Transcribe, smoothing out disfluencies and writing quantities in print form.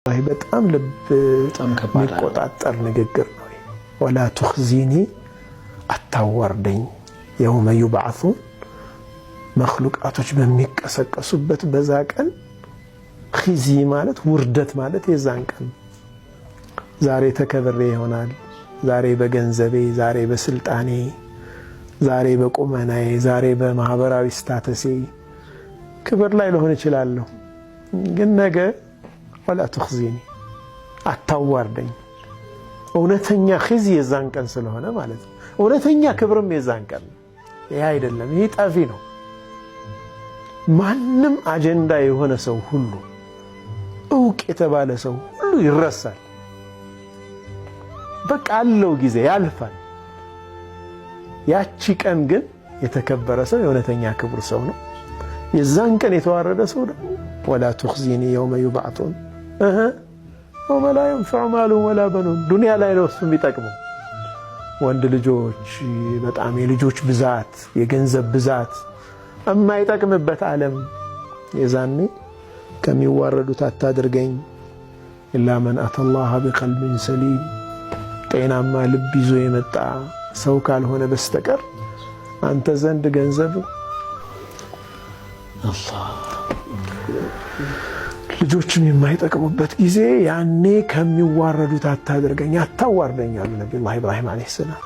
በጣም ልብ የሚቆጣጠር ንግግር ነው። ወላ ትኽዚኒ አታዋርደኝ የውመ ዩብዓሱን መኽሉቃቶች በሚቀሰቀሱበት በዛ ቀን። ኺዚ ማለት ውርደት ማለት የዛን ቀን። ዛሬ ተከብሬ ይሆናል፣ ዛሬ በገንዘቤ፣ ዛሬ በስልጣኔ፣ ዛሬ በቁመናዬ፣ ዛሬ በማህበራዊ ስታተሴ ክብር ላይ ልሆን እችላለሁ። ግን ነገ ወላ ትኽዚኒ አታዋርደኝ። እውነተኛ ኺዚ የዛን ቀን ስለሆነ ማለት ነው። እውነተኛ ክብርም የዛን ቀን ነው። ይሄ አይደለም፣ ይሄ ጠፊ ነው። ማንም አጀንዳ የሆነ ሰው ሁሉ እውቅ የተባለ ሰው ሁሉ ይረሳል። በቃ አለው ጊዜ ያልፋል። ያቺ ቀን ግን የተከበረ ሰው የእውነተኛ ክብር ሰው ነው። የዛን ቀን የተዋረደ ሰው ደግሞ ወላ ትኽዚኒ የውመ ዩብዓሱን ወማ ላ የንፈዑ ማሉ ወላ በኑን። ዱንያ ላይ ነው እሱ የሚጠቅመው። ወንድ ልጆች በጣም የልጆች ብዛት የገንዘብ ብዛት የማይጠቅምበት ዓለም። የዛኔ ከሚዋረዱት አታድርገኝ። ኢላ መን አተላህ ቢቀልቢን ሰሊም፣ ጤናማ ልብ ይዞ የመጣ ሰው ካልሆነ በስተቀር አንተ ዘንድ ገንዘብ ልጆችም የማይጠቅሙበት ጊዜ ያኔ ከሚዋረዱት አታድርገኝ፣ አታዋርደኝ አሉ ነብዩላህ ኢብራሂም አለይሂ ሰላም።